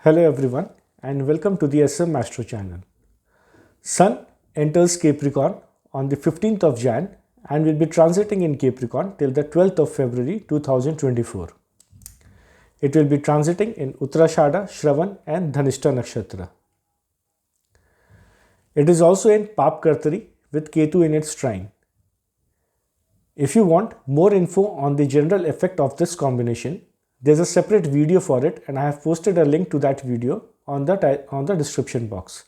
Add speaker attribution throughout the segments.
Speaker 1: Hello everyone and welcome to the SM Astro Channel. Sun enters Capricorn on the 15th of Jan and will be transiting in Capricorn till the 12th of February 2024. It will be transiting in Uttarashada, Shravan and Dhanishta Nakshatra. It is also in Pap Kartari with Ketu in its trine. If you want more info on the general effect of this combination, there's a separate video for it and I have posted a link to that video on the description box.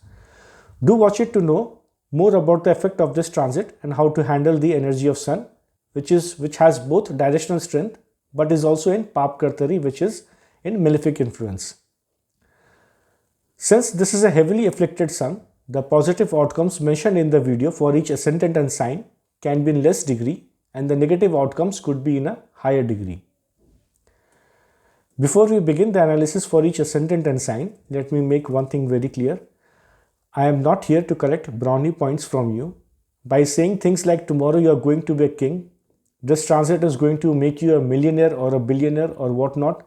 Speaker 1: Do watch it to know more about the effect of this transit and how to handle the energy of Sun, which has both directional strength but is also in Pap Kartari, which is in malefic influence. Since this is a heavily afflicted Sun, the positive outcomes mentioned in the video for each ascendant and sign can be in less degree and the negative outcomes could be in a higher degree. Before we begin the analysis for each ascendant and sign, let me make one thing very clear. I am not here to collect brownie points from you by saying things like tomorrow you are going to be a king, this transit is going to make you a millionaire or a billionaire or whatnot,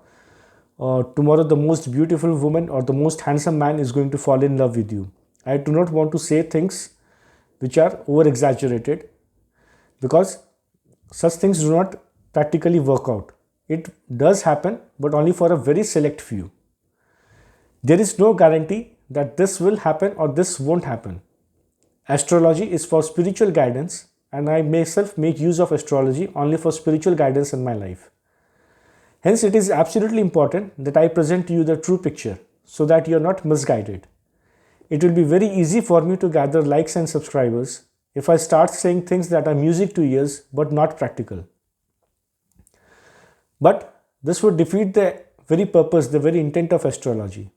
Speaker 1: or tomorrow the most beautiful woman or the most handsome man is going to fall in love with you. I do not want to say things which are over exaggerated because such things do not practically work out. It does happen, but only for a very select few. There is no guarantee that this will happen or this won't happen. Astrology is for spiritual guidance and I myself make use of astrology only for spiritual guidance in my life. Hence, it is absolutely important that I present to you the true picture so that you are not misguided. It will be very easy for me to gather likes and subscribers if I start saying things that are music to ears but not practical. But this would defeat the very purpose, the very intent of astrology.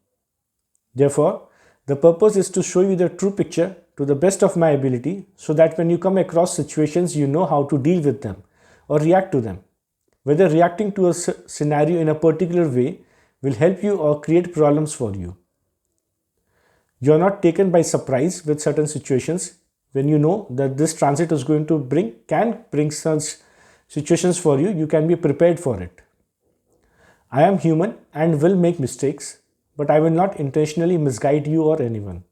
Speaker 1: Therefore, the purpose is to show you the true picture to the best of my ability so that when you come across situations, you know how to deal with them or react to them. Whether reacting to a scenario in a particular way will help you or create problems for you. You are not taken by surprise with certain situations when you know that this transit is going to can bring such situations for you. You can be prepared for it. I am human and will make mistakes, but I will not intentionally misguide you or anyone.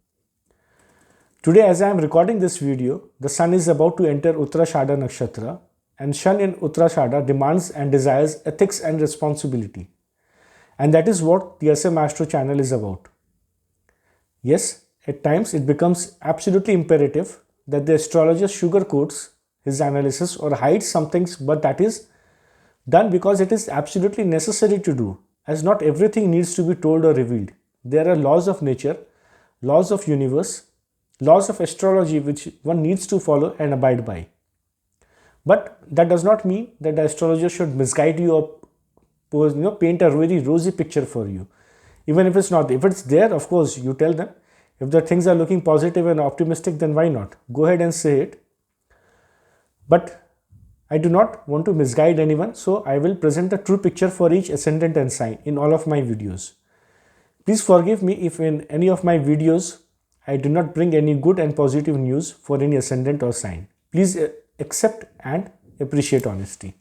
Speaker 1: Today, as I am recording this video, the Sun is about to enter Uttarashada Nakshatra, and Sun in Uttarashada demands and desires ethics and responsibility. And that is what the SM Astro Channel is about. Yes, at times it becomes absolutely imperative that the astrologer sugarcoats his analysis or hides some things, but that is done because it is absolutely necessary to do, as not everything needs to be told or revealed. There are laws of nature, laws of universe, laws of astrology which one needs to follow and abide by. But that does not mean that the astrologer should misguide you or paint a very rosy picture for you. Even if it's not, if it's there, of course, you tell them. If the things are looking positive and optimistic, then why not? Go ahead and say it. But I do not want to misguide anyone, so I will present the true picture for each ascendant and sign in all of my videos. Please forgive me if in any of my videos I do not bring any good and positive news for any ascendant or sign. Please accept and appreciate honesty.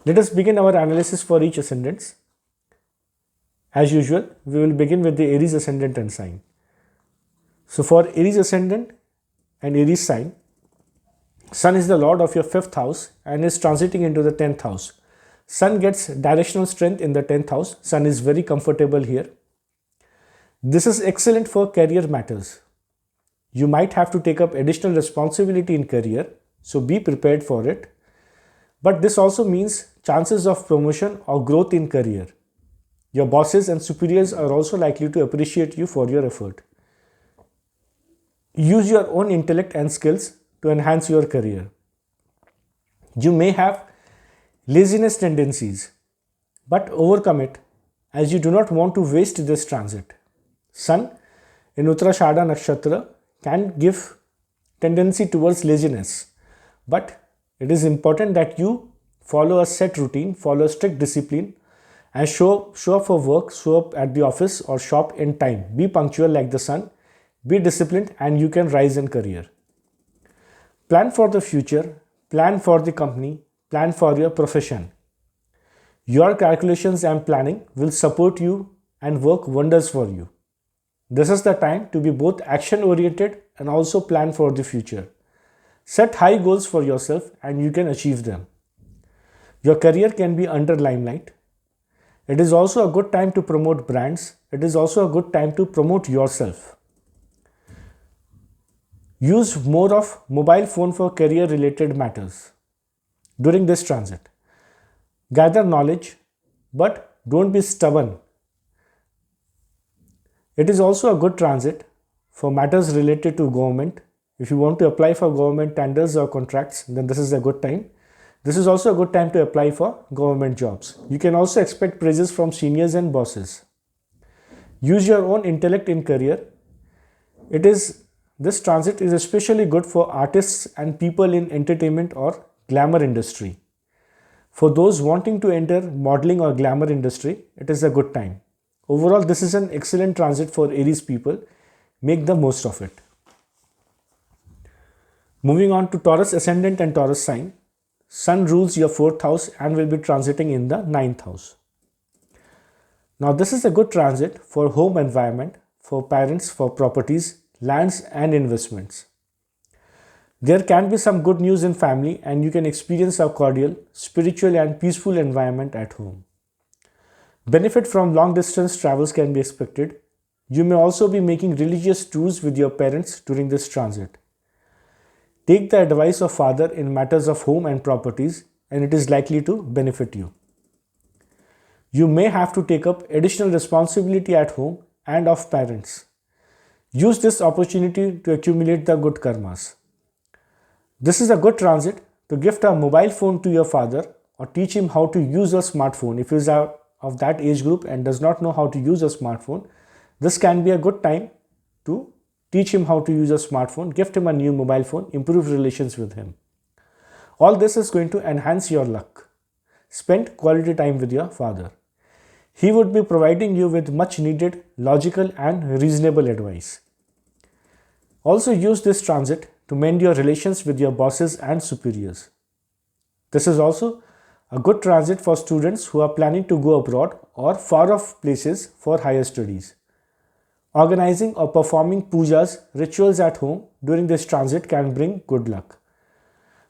Speaker 1: Let us begin our analysis for each ascendant. As usual, we will begin with the Aries ascendant and sign. So for Aries ascendant and Aries sign, Sun is the lord of your 5th house and is transiting into the 10th house. Sun gets directional strength in the 10th house. Sun is very comfortable here. This is excellent for career matters. You might have to take up additional responsibility in career, so be prepared for it. But this also means chances of promotion or growth in career. Your bosses and superiors are also likely to appreciate you for your effort. Use your own intellect and skills to enhance your career. You may have laziness tendencies, but overcome it as you do not want to waste this transit. Sun in Uttarashada Nakshatra can give tendency towards laziness, but it is important that you follow a set routine, follow a strict discipline and show up for work, show up at the office or shop in time. Be punctual like the Sun, be disciplined and you can rise in career. Plan for the future, plan for the company, plan for your profession. Your calculations and planning will support you and work wonders for you. This is the time to be both action oriented and also plan for the future. Set high goals for yourself and you can achieve them. Your career can be under limelight. It is also a good time to promote brands. It is also a good time to promote yourself. Use more of mobile phone for career related matters during this transit. Gather knowledge, but don't be stubborn. It is also a good transit for matters related to government. If you want to apply for government tenders or contracts, then this is a good time. This is also a good time to apply for government jobs. You can also expect praises from seniors and bosses. Use your own intellect in career. This transit is especially good for artists and people in entertainment or glamour industry. For those wanting to enter modeling or glamour industry, it is a good time. Overall, this is an excellent transit for Aries people. Make the most of it. Moving on to Taurus Ascendant and Taurus sign. Sun rules your 4th house and will be transiting in the 9th house. Now this is a good transit for home environment, for parents, for properties, lands and investments. There can be some good news in family and you can experience a cordial, spiritual and peaceful environment at home. Benefit from long distance travels can be expected. You may also be making religious tours with your parents during this transit. Take the advice of father in matters of home and properties and it is likely to benefit you. You may have to take up additional responsibility at home and of parents. Use this opportunity to accumulate the good karmas. This is a good transit to gift a mobile phone to your father or teach him how to use a smartphone. If he is of that age group and does not know how to use a smartphone, this can be a good time to teach him how to use a smartphone, gift him a new mobile phone, improve relations with him. All this is going to enhance your luck. Spend quality time with your father. He would be providing you with much needed logical and reasonable advice. Also use this transit to mend your relations with your bosses and superiors. This is also a good transit for students who are planning to go abroad or far off places for higher studies. Organizing or performing pujas, rituals at home during this transit can bring good luck.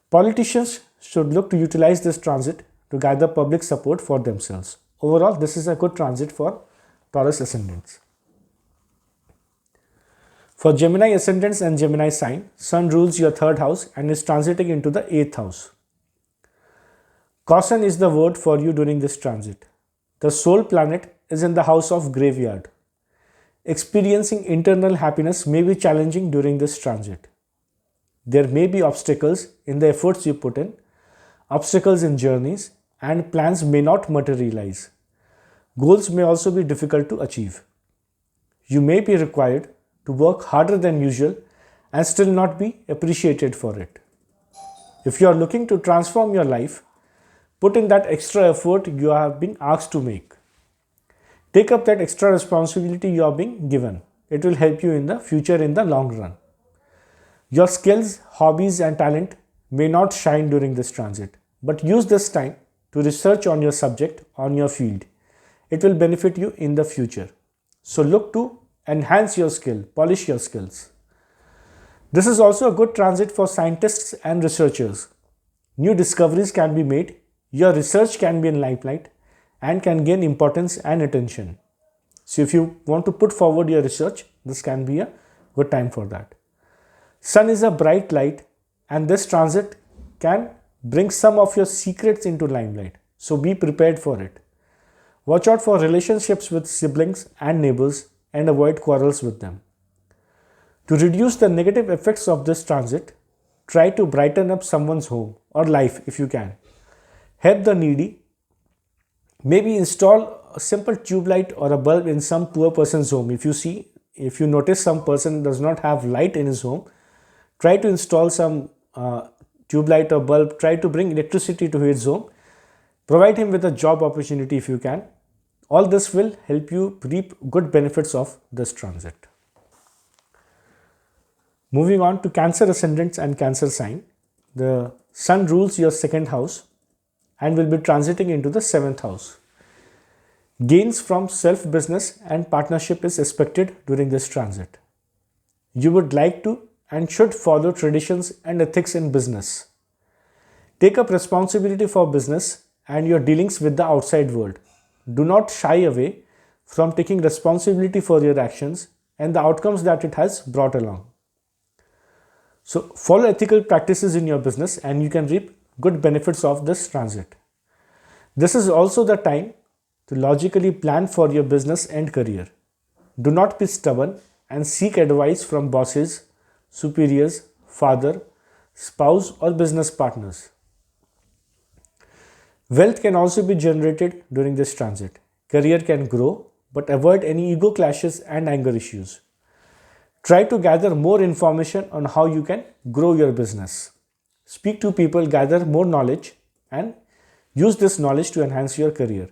Speaker 1: Politicians should look to utilize this transit to gather public support for themselves. Overall, this is a good transit for Taurus Ascendants. For Gemini Ascendants and Gemini sign, Sun rules your 3rd house and is transiting into the 8th house. Caution is the word for you during this transit. The sole planet is in the house of graveyard. Experiencing internal happiness may be challenging during this transit. There may be obstacles in the efforts you put in, obstacles in journeys, and plans may not materialize. Goals may also be difficult to achieve. You may be required to work harder than usual and still not be appreciated for it. If you are looking to transform your life, put in that extra effort you have been asked to make. Take up that extra responsibility you are being given. It will help you in the future in the long run. Your skills, hobbies and talent may not shine during this transit, but use this time to research on your subject, on your field. It will benefit you in the future. So look to enhance your skill, polish your skills. This is also a good transit for scientists and researchers. New discoveries can be made, your research can be in limelight and can gain importance and attention. So if you want to put forward your research, this can be a good time for that. Sun is a bright light and this transit can bring some of your secrets into limelight. So be prepared for it. Watch out for relationships with siblings and neighbors and avoid quarrels with them. To reduce the negative effects of this transit, try to brighten up someone's home or life if you can. Help the needy. Maybe install a simple tube light or a bulb in some poor person's home. If you notice some person does not have light in his home, try to install some tube light or bulb. Try to bring electricity to his home. Provide him with a job opportunity if you can. All this will help you reap good benefits of this transit. Moving on to Cancer Ascendants and Cancer sign. The Sun rules your 2nd house and will be transiting into the 7th house. Gains from self-business and partnership is expected during this transit. You would like to and should follow traditions and ethics in business. Take up responsibility for business and your dealings with the outside world. Do not shy away from taking responsibility for your actions and the outcomes that it has brought along. So follow ethical practices in your business and you can reap good benefits of this transit. This is also the time to logically plan for your business and career. Do not be stubborn and seek advice from bosses, superiors, father, spouse or business partners. Wealth can also be generated during this transit. Career can grow, but avoid any ego clashes and anger issues. Try to gather more information on how you can grow your business. Speak to people, gather more knowledge and use this knowledge to enhance your career.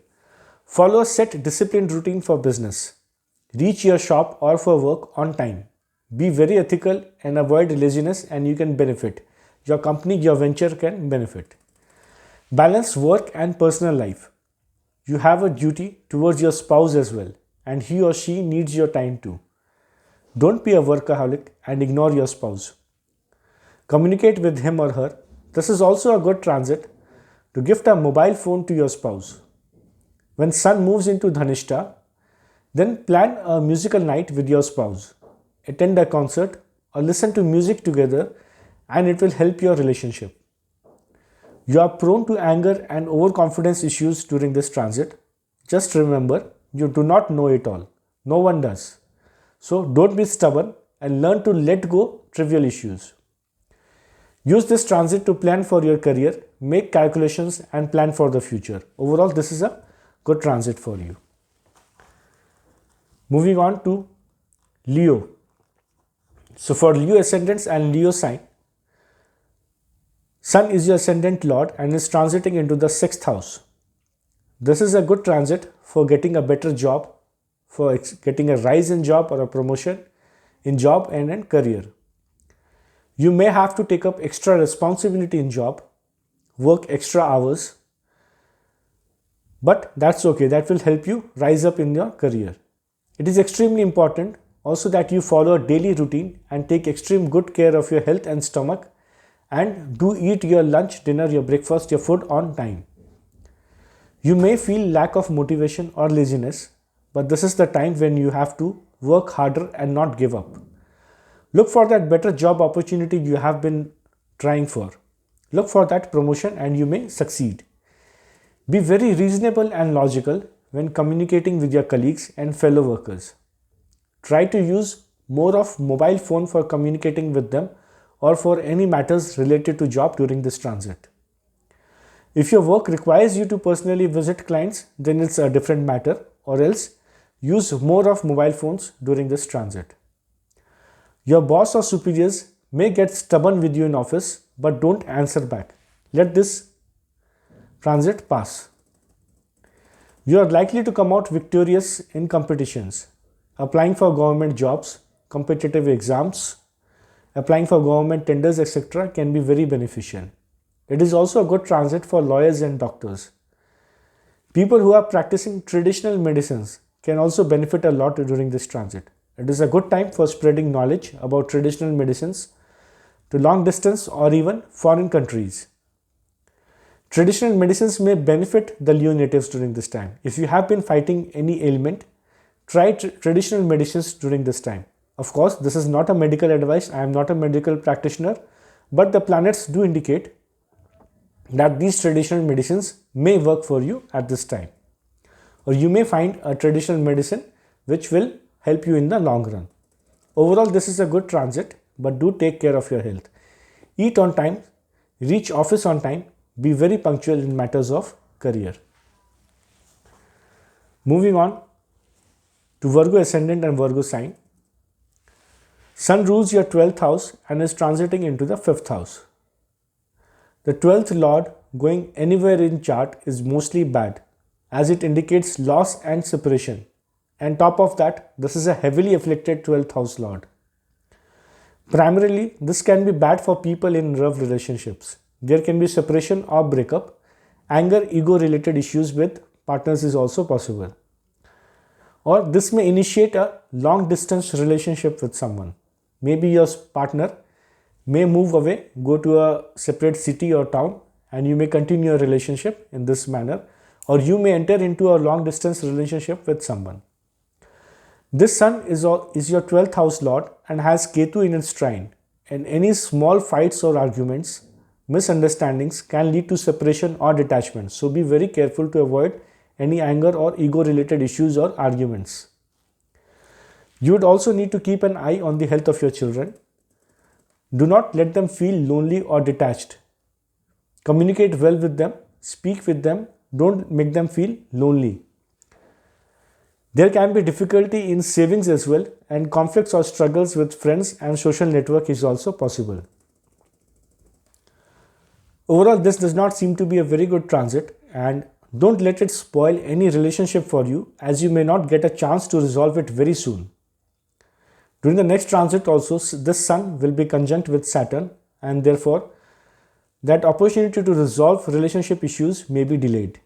Speaker 1: Follow a set disciplined routine for business. Reach your shop or for work on time. Be very ethical and avoid laziness and you can benefit. Your company, your venture can benefit. Balance work and personal life. You have a duty towards your spouse as well and he or she needs your time too. Don't be a workaholic and ignore your spouse. Communicate with him or her. This is also a good transit to gift a mobile phone to your spouse. When Sun moves into Dhanishta, then plan a musical night with your spouse. Attend a concert or listen to music together and it will help your relationship. You are prone to anger and overconfidence issues during this transit. Just remember, you do not know it all. No one does. So don't be stubborn and learn to let go trivial issues. Use this transit to plan for your career, make calculations and plan for the future. Overall, this is a good transit for you. Moving on to Leo. So for Leo ascendants and Leo sign, Sun is your ascendant lord and is transiting into the 6th house. This is a good transit for getting a better job, for getting a rise in job or a promotion in job and in career. You may have to take up extra responsibility in job, work extra hours, but that's okay. That will help you rise up in your career. It is extremely important also that you follow a daily routine and take extreme good care of your health and stomach and do eat your lunch, dinner, your breakfast, your food on time. You may feel lack of motivation or laziness, but this is the time when you have to work harder and not give up. Look for that better job opportunity you have been trying for. Look for that promotion and you may succeed. Be very reasonable and logical when communicating with your colleagues and fellow workers. Try to use more of mobile phone for communicating with them or for any matters related to job during this transit. If your work requires you to personally visit clients, then it's a different matter, or else use more of mobile phones during this transit. Your boss or superiors may get stubborn with you in office, but don't answer back. Let this transit pass. You are likely to come out victorious in competitions. Applying for government jobs, competitive exams, applying for government tenders, etc. can be very beneficial. It is also a good transit for lawyers and doctors. People who are practicing traditional medicines can also benefit a lot during this transit. It is a good time for spreading knowledge about traditional medicines to long distance or even foreign countries. Traditional medicines may benefit the Leo natives during this time. If you have been fighting any ailment, try traditional medicines during this time. Of course, this is not a medical advice. I am not a medical practitioner, but the planets do indicate that these traditional medicines may work for you at this time. Or you may find a traditional medicine which will help you in the long run. Overall, this is a good transit, but do take care of your health. Eat on time, reach office on time, be very punctual in matters of career. Moving on to Virgo ascendant and Virgo sign. Sun rules your 12th house and is transiting into the 5th house. The 12th lord going anywhere in chart is mostly bad, as it indicates loss and separation. And top of that, this is a heavily afflicted 12th house lord. Primarily, this can be bad for people in love relationships. There can be separation or breakup. Anger, ego related issues with partners is also possible. Or this may initiate a long distance relationship with someone. Maybe your partner may move away, go to a separate city or town, and you may continue a relationship in this manner, or you may enter into a long distance relationship with someone. This sun is your 12th house lord and has Ketu in its trine, and any small fights or arguments, misunderstandings can lead to separation or detachment. So be very careful to avoid any anger or ego related issues or arguments. You would also need to keep an eye on the health of your children. Do not let them feel lonely or detached. Communicate well with them, speak with them, don't make them feel lonely. There can be difficulty in savings as well, and conflicts or struggles with friends and social network is also possible. Overall, this does not seem to be a very good transit, and don't let it spoil any relationship for you, as you may not get a chance to resolve it very soon. During the next transit also, this sun will be conjunct with Saturn, and therefore that opportunity to resolve relationship issues may be delayed.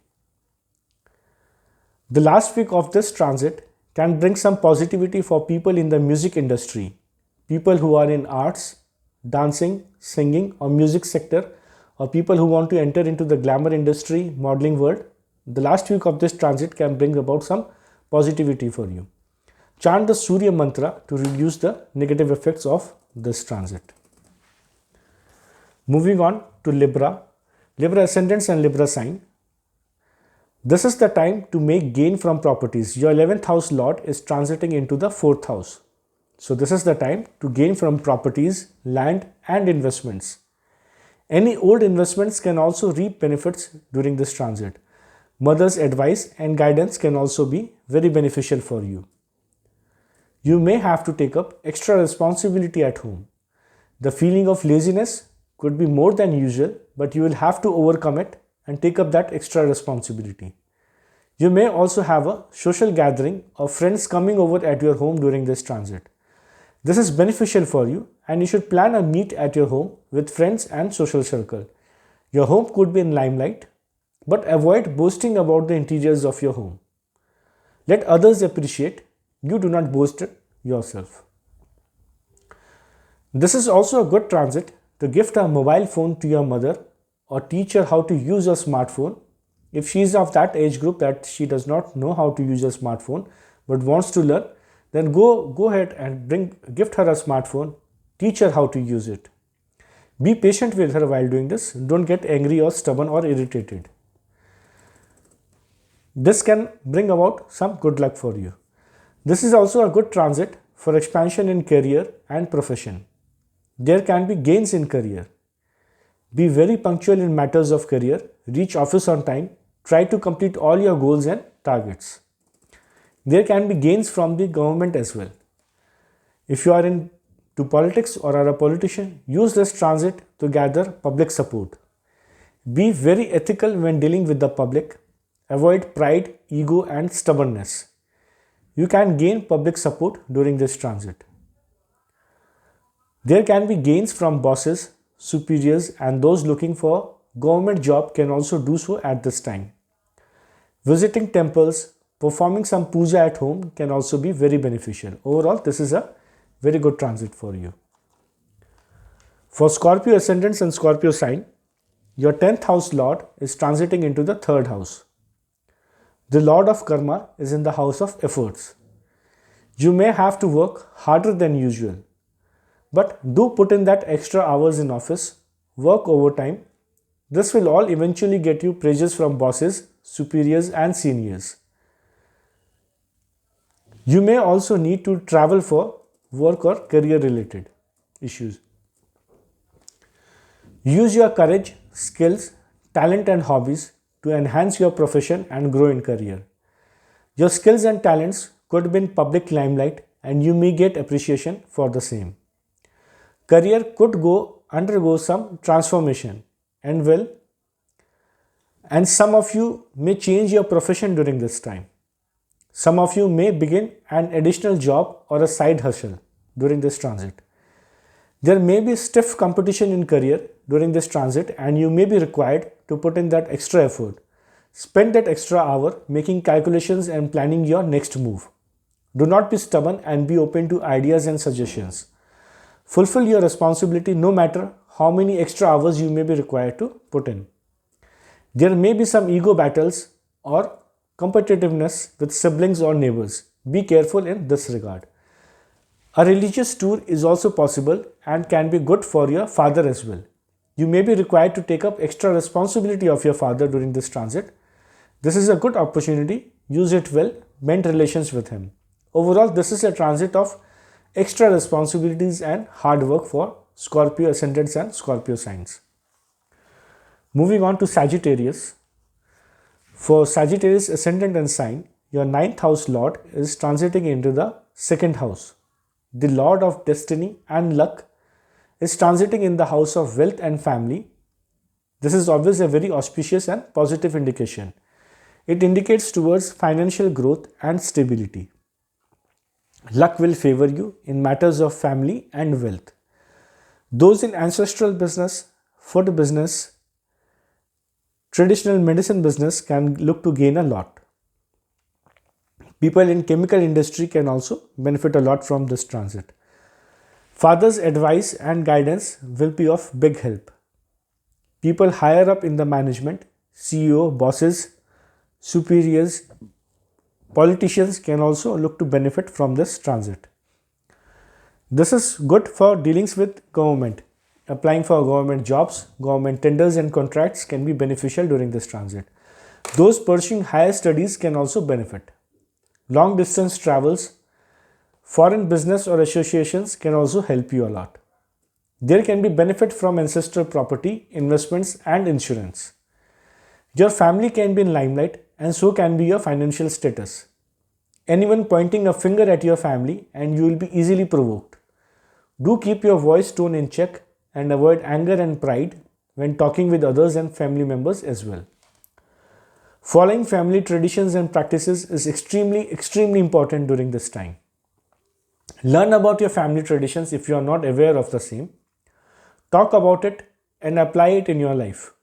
Speaker 1: The last week of this transit can bring some positivity for people in the music industry, people who are in arts, dancing, singing or music sector, or people who want to enter into the glamour industry, modeling world. The last week of this transit can bring about some positivity for you. Chant the Surya mantra to reduce the negative effects of this transit. Moving on to Libra, Libra ascendants and Libra sign. This is the time to make gain from properties. Your 11th house lord is transiting into the 4th house. So this is the time to gain from properties, land and investments. Any old investments can also reap benefits during this transit. Mother's advice and guidance can also be very beneficial for you. You may have to take up extra responsibility at home. The feeling of laziness could be more than usual, but you will have to overcome it and take up that extra responsibility. You may also have a social gathering of friends coming over at your home during this transit. This is beneficial for you, and you should plan a meet at your home with friends and social circle. Your home could be in limelight, but avoid boasting about the interiors of your home. Let others appreciate. You do not boast it yourself. This is also a good transit to gift a mobile phone to your mother or teach her how to use a smartphone. If she is of that age group that she does not know how to use a smartphone but wants to learn, then go ahead and gift her a smartphone, teach her how to use it. Be patient with her while doing this. Don't get angry or stubborn or irritated. This can bring about some good luck for you. This is also a good transit for expansion in career and profession. There can be gains in career. Be very punctual in matters of career, reach office on time, try to complete all your goals and targets. There can be gains from the government as well. If you are into politics or are a politician, use this transit to gather public support. Be very ethical when dealing with the public. Avoid pride, ego and stubbornness. You can gain public support during this transit. There can be gains from bosses, superiors and those looking for government job can also do so at this time. Visiting temples, performing some puja at home can also be very beneficial. Overall, this is a very good transit for you. For Scorpio ascendants and Scorpio sign, your 10th house lord is transiting into the 3rd house. The lord of karma is in the house of efforts. You may have to work harder than usual, but do put in that extra hours in office, work overtime. This will all eventually get you praises from bosses, superiors and seniors. You may also need to travel for work or career related issues. Use your courage, skills, talent and hobbies to enhance your profession and grow in career. Your skills and talents could be in public limelight and you may get appreciation for the same. Career could undergo some transformation and some of you may change your profession during this time. Some of you may begin an additional job or a side hustle during this transit. There may be stiff competition in career during this transit and you may be required to put in that extra effort. Spend that extra hour making calculations and planning your next move. Do not be stubborn and be open to ideas and suggestions. Fulfill your responsibility no matter how many extra hours you may be required to put in. There may be some ego battles or competitiveness with siblings or neighbors. Be careful in this regard. A religious tour is also possible and can be good for your father as well. You may be required to take up extra responsibility of your father during this transit. This is a good opportunity. Use it well. Mend relations with him. Overall, this is a transit of extra responsibilities and hard work for Scorpio ascendants and Scorpio signs. Moving on to Sagittarius. For Sagittarius ascendant and sign, your 9th house lord is transiting into the 2nd house. The lord of destiny and luck is transiting in the house of wealth and family. This is always a very auspicious and positive indication. It indicates towards financial growth and stability. Luck will favor you in matters of family and wealth. Those in ancestral business, food business, traditional medicine business can look to gain a lot. People in chemical industry can also benefit a lot from this transit. Father's advice and guidance will be of big help. People higher up in the management, CEO, bosses, superiors, politicians can also look to benefit from this transit. This is good for dealings with government. Applying for government jobs, government tenders and contracts can be beneficial during this transit. Those pursuing higher studies can also benefit. Long distance travels, foreign business or associations can also help you a lot. There can be benefit from ancestral property, investments and insurance. Your family can be in limelight and so can be your financial status. Anyone pointing a finger at your family and you will be easily provoked. Do keep your voice tone in check and avoid anger and pride when talking with others and family members as well. Following family traditions and practices is extremely important during this time. Learn about your family traditions if you are not aware of the same. Talk about it and apply it in your life.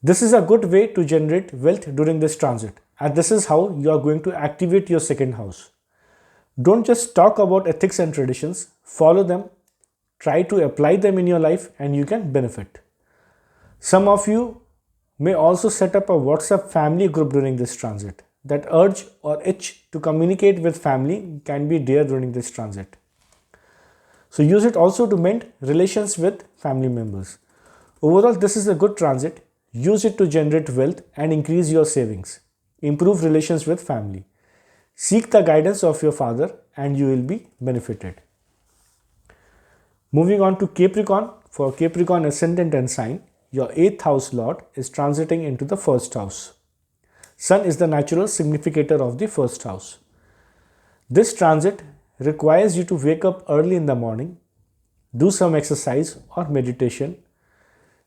Speaker 1: This is a good way to generate wealth during this transit, and this is how you are going to activate your 2nd house. Don't just talk about ethics and traditions, follow them, try to apply them in your life and you can benefit. Some of you may also set up a WhatsApp family group during this transit. That urge or itch to communicate with family can be there during this transit. So use it also to mend relations with family members. Overall, this is a good transit. Use it to generate wealth and increase your savings. Improve relations with family. Seek the guidance of your father and you will be benefited. Moving on to Capricorn. For Capricorn ascendant and sign, your 8th house lord is transiting into the 1st house. Sun is the natural significator of the 1st house. This transit requires you to wake up early in the morning, do some exercise or meditation,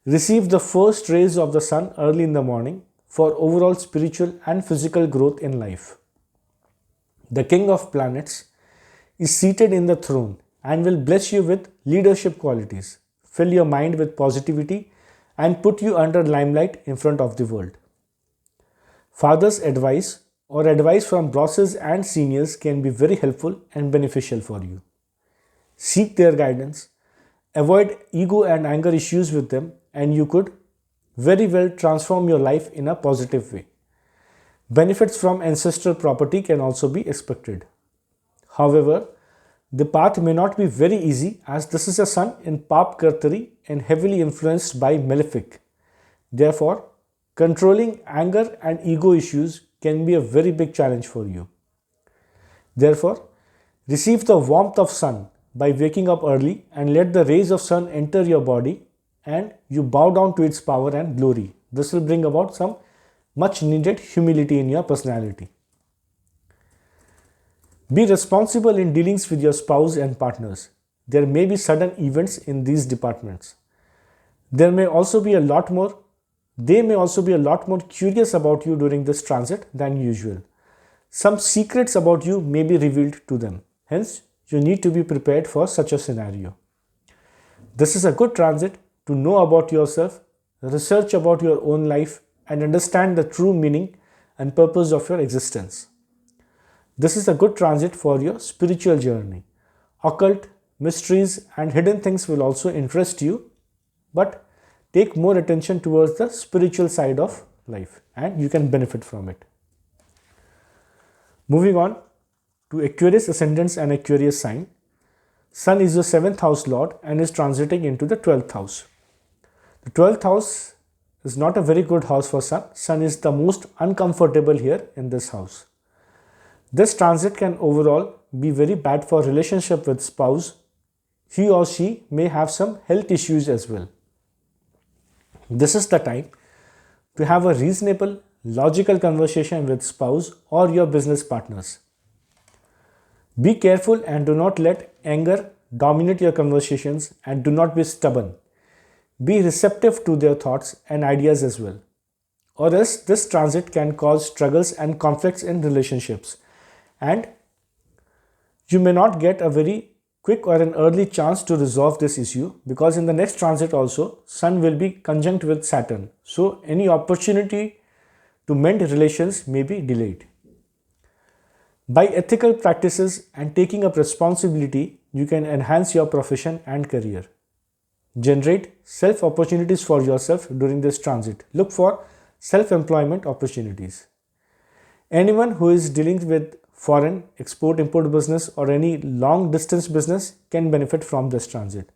Speaker 1: receive the first rays of the sun early in the morning for overall spiritual and physical growth in life. The king of planets is seated in the throne and will bless you with leadership qualities, fill your mind with positivity and put you under limelight in front of the world. Father's advice or advice from bosses and seniors can be very helpful and beneficial for you. Seek their guidance, avoid ego and anger issues with them, and you could very well transform your life in a positive way. Benefits from ancestral property can also be expected. However, the path may not be very easy as this is a sun in Pap Kartari and heavily influenced by Malefic. Therefore, controlling anger and ego issues can be a very big challenge for you. Therefore, receive the warmth of sun by waking up early and let the rays of sun enter your body and you bow down to its power and glory. This will bring about some much needed humility in your personality. Be responsible in dealings with your spouse and partners. There may be sudden events in these departments. They may also be a lot more curious about you during this transit than usual. Some secrets about you may be revealed to them. Hence, you need to be prepared for such a scenario. This is a good transit to know about yourself, research about your own life, and understand the true meaning and purpose of your existence. This is a good transit for your spiritual journey. Occult, mysteries and hidden things will also interest you, but take more attention towards the spiritual side of life and you can benefit from it. Moving on to Aquarius ascendants and Aquarius sign. Sun is your 7th house lord and is transiting into the 12th house. The 12th house is not a very good house for Sun. Sun is the most uncomfortable here in this house. This transit can overall be very bad for relationship with spouse. He or she may have some health issues as well. This is the time to have a reasonable, logical conversation with spouse or your business partners. Be careful and do not let anger dominate your conversations and do not be stubborn. Be receptive to their thoughts and ideas as well. Or else this transit can cause struggles and conflicts in relationships and you may not get a very quick or an early chance to resolve this issue because in the next transit also Sun will be conjunct with Saturn. So any opportunity to mend relations may be delayed. By ethical practices and taking up responsibility, you can enhance your profession and career. Generate self-opportunities for yourself during this transit. Look for self-employment opportunities. Anyone who is dealing with foreign, export-import business or any long-distance business can benefit from this transit.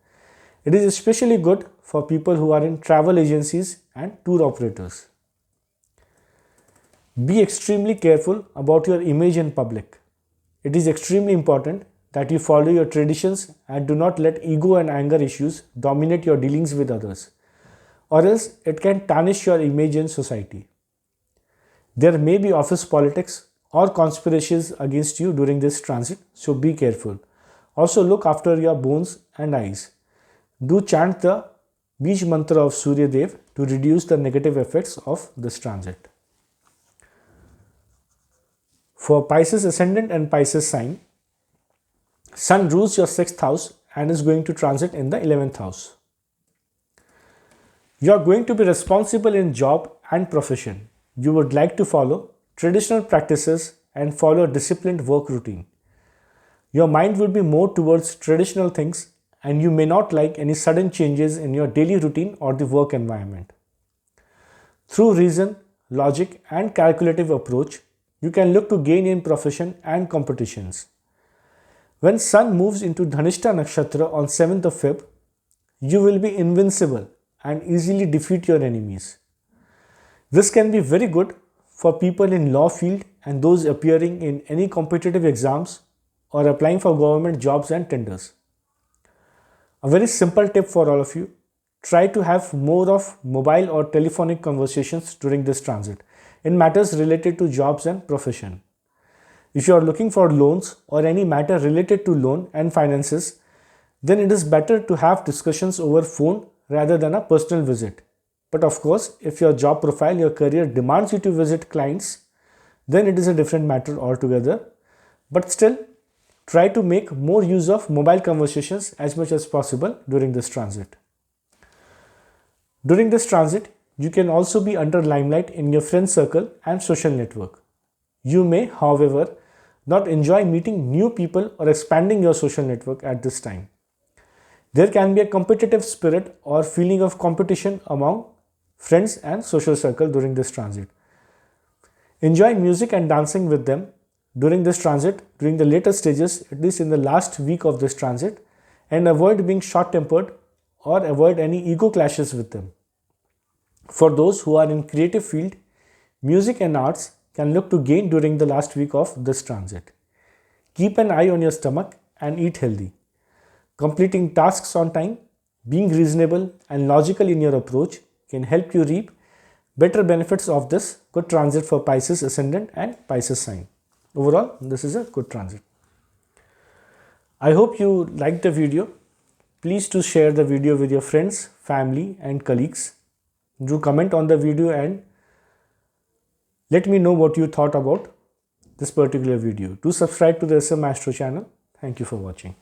Speaker 1: It is especially good for people who are in travel agencies and tour operators. Be extremely careful about your image in public. It is extremely important that you follow your traditions and do not let ego and anger issues dominate your dealings with others, or else it can tarnish your image in society. There may be office politics or conspiracies against you during this transit, so be careful. Also look after your bones and eyes. Do chant the Bij mantra of Surya Dev to reduce the negative effects of this transit. For Pisces ascendant and Pisces sign, Sun rules your 6th house and is going to transit in the 11th house. You are going to be responsible in job and profession. You would like to follow traditional practices and follow a disciplined work routine. Your mind will be more towards traditional things and you may not like any sudden changes in your daily routine or the work environment. Through reason, logic and calculative approach, you can look to gain in profession and competitions. When Sun moves into Dhanishta Nakshatra on 7th of Feb, you will be invincible and easily defeat your enemies. This can be very good for people in law field and those appearing in any competitive exams or applying for government jobs and tenders. A very simple tip for all of you, try to have more of mobile or telephonic conversations during this transit in matters related to jobs and profession. If you are looking for loans or any matter related to loan and finances, then it is better to have discussions over phone rather than a personal visit. But of course, if your job profile, your career demands you to visit clients, then it is a different matter altogether. But still, try to make more use of mobile conversations as much as possible during this transit. During this transit, you can also be under limelight in your friend circle and social network. You may, however, not enjoy meeting new people or expanding your social network at this time. There can be a competitive spirit or feeling of competition among friends and social circle during this transit. Enjoy music and dancing with them during this transit, during the later stages, at least in the last week of this transit, and avoid being short-tempered or avoid any ego clashes with them. For those who are in creative field, music and arts can look to gain during the last week of this transit. Keep an eye on your stomach and eat healthy. Completing tasks on time, being reasonable and logical in your approach can help you reap better benefits of this good transit for Pisces ascendant and Pisces sign. Overall, this is a good transit. I hope you liked the video. Please do share the video with your friends, family and colleagues. Do comment on the video and let me know what you thought about this particular video. Do subscribe to the SM Astro channel. Thank you for watching.